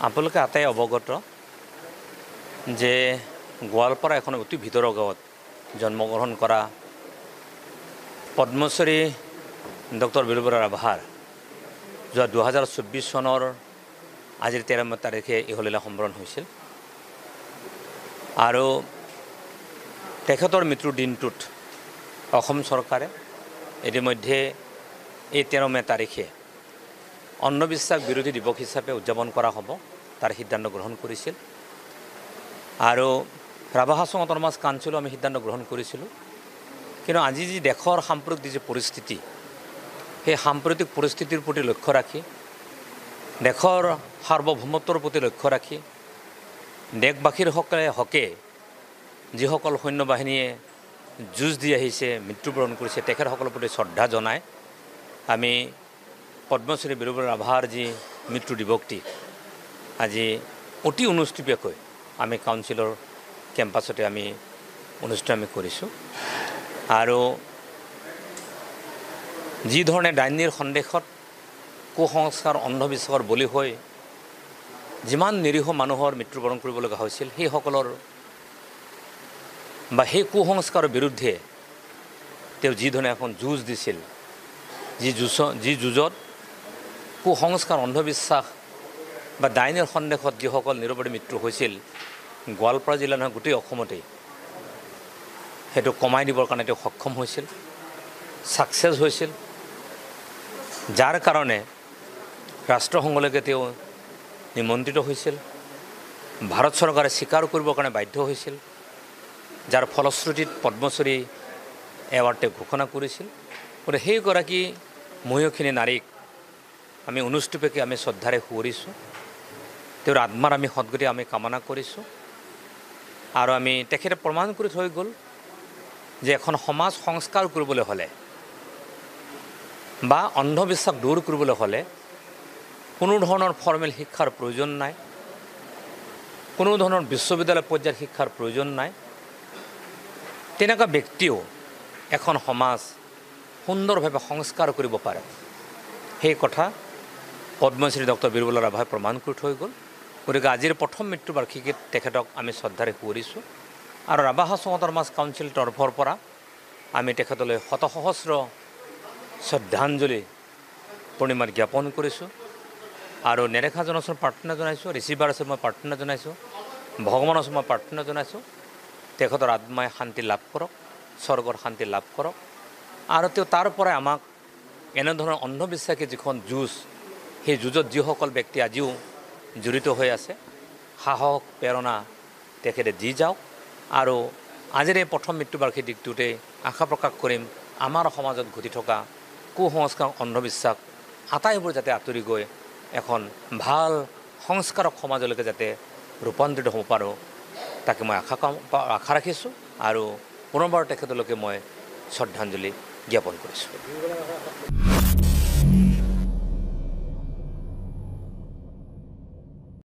আপোনালোকে আটাই অৱগত যে গোৱালপাৰা এখন অতি ভিতৰৰ গাঁৱত জন্মগ্ৰহণ কৰা পদ্মশ্ৰী ডক্টৰ বীৰবৰা ৰাভাৰ যোৱা 2024 চনৰ আজিৰ 13 তাৰিখে ইহলীলা সম্বৰণ হৈছিল আৰু তেখেতৰ মৃত্যুৰ দিনটোত অসম চৰকাৰে ইতিমধ্যে এই 13 তাৰিখে অন্ধবিশ্বাস বিৰোধী দিৱস হিচাপে উদযাপন কৰা হ'ব তাৰ সিদ্ধান্ত গ্ৰহণ কৰিছিল আৰু ৰাভা হাছং অট'নমাছ কাউন্সিলো আমি সিদ্ধান্ত গ্ৰহণ কৰিছিলোঁ কিন্তু আজি যি দেশৰ সাম্প্ৰতিক যি পৰিস্থিতি সেই সাম্প্ৰতিক পৰিস্থিতিৰ প্ৰতি লক্ষ্য ৰাখি দেশৰ সাৰ্বভৌমত্বৰ প্ৰতি লক্ষ্য ৰাখি দেশবাসীৰ হকে যিসকল সৈন্যবাহিনীয়ে যুঁজ দি আহিছে মৃত্যুবৰণ কৰিছে তেখেতসকলৰ প্ৰতি শ্ৰদ্ধা জনাই আমি পদ্মশ্ৰী বীৰবৰা ৰাভাৰ যি মৃত্যু দিৱসটি আজি অতি অনুষ্ঠিতভাৱে আমি কাউন্সিলৰ কেম্পাছতে আমি অনুষ্ঠান কৰিছোঁ আৰু যি ধৰণে ডাইনীৰ সন্দেহত কুসংস্কাৰ অন্ধবিশ্বাসৰ বলি হৈ যিমান নিৰীহ মানুহৰ মৃত্যুবৰণ কৰিবলগা হৈছিল সেইসকলৰ বা সেই কুসংস্কাৰৰ বিৰুদ্ধে তেওঁ যি ধৰণে এখন যুঁজ দিছিল যি যুঁজত কুসংস্কাৰ অন্ধবিশ্বাস বা ডাইনীৰ সন্দেহত যিসকল নিৰপৰাধী মৃত্যু হৈছিল গোৱালপাৰা জিলা নহয় গোটেই অসমতেই সেইটো কমাই দিবৰ কাৰণে তেওঁ সক্ষম হৈছিল ছাকচেছ হৈছিল যাৰ কাৰণে ৰাষ্ট্ৰসংঘলৈকে তেওঁ নিমন্ত্ৰিত হৈছিল ভাৰত চৰকাৰে স্বীকাৰ কৰিবৰ কাৰণে বাধ্য হৈছিল যাৰ ফলশ্ৰুতিত পদ্মশ্ৰী এৱাৰ্ড তেওঁ ঘোষণা কৰিছিল গতিকে সেইগৰাকী মহিয়সিনী নাৰীক আমি অনুষ্ঠিতভাৱে আমি শ্ৰদ্ধাৰে সুঁৱৰিছোঁ তেওঁৰ আত্মাৰ আমি সদ্গতি আমি কামনা কৰিছোঁ আৰু আমি তেখেতে প্ৰমাণ কৰি থৈ গ'ল যে এখন সমাজ সংস্কাৰ কৰিবলৈ হ'লে বা অন্ধবিশ্বাস দূৰ কৰিবলৈ হ'লে কোনো ধৰণৰ ফৰ্মেল শিক্ষাৰ প্ৰয়োজন নাই কোনো ধৰণৰ বিশ্ববিদ্যালয় পৰ্যায়ৰ শিক্ষাৰ প্ৰয়োজন নাই তেনেকুৱা ব্যক্তিও এখন সমাজ সুন্দৰভাৱে সংস্কাৰ কৰিব পাৰে সেই কথা পদ্মশ্ৰী ডক্টৰ বীৰবৰা ৰাভাই প্ৰমাণ কৰি থৈ গ'ল গতিকে আজিৰ প্ৰথম মৃত্যুবাৰ্ষিকীত তেখেতক আমি শ্ৰদ্ধাৰে সুঁৱৰিছোঁ আৰু ৰাভা হাছং অট'নমাছ কাউন্সিল তৰফৰ পৰা আমি তেখেতলৈ শতসহস্ৰ শ্ৰদ্ধাঞ্জলি প্ৰণিমাত জ্ঞাপন কৰিছোঁ আৰু নেদেখা জনচৰ প্ৰাৰ্থনা জনাইছোঁ ৰিচিভাৰ আছে মই প্ৰাৰ্থনা জনাইছোঁ ভগৱানৰ ওচৰত মই প্ৰাৰ্থনা জনাইছোঁ তেখেতৰ আত্মাই শান্তি লাভ কৰক স্বৰ্গৰ শান্তি লাভ কৰক আৰু তেওঁ তাৰ পৰাই আমাক এনেধৰণৰ অন্ধবিশ্বাসী যিখন যুঁজ সেই যুঁজত যিসকল ব্যক্তি আজিও জড়িত হৈ আছে সাহস প্ৰেৰণা তেখেতে দি যাওক আৰু আজিৰ এই প্ৰথম মৃত্যুবাৰ্ষিকী দিনটোতে আশা প্ৰকাশ কৰিম আমাৰ সমাজত ঘটি থকা কুসংস্কাৰ অন্ধবিশ্বাস আটাইবোৰ যাতে আঁতৰি গৈ এখন ভাল সংস্কাৰক সমাজলৈকে যাতে ৰূপান্তৰিত হ'ব পাৰোঁ তাকে মই আশা ৰাখিছোঁ আৰু পুনৰবাৰ তেখেতলৈকে মই শ্ৰদ্ধাঞ্জলি জ্ঞাপন কৰিছোঁ।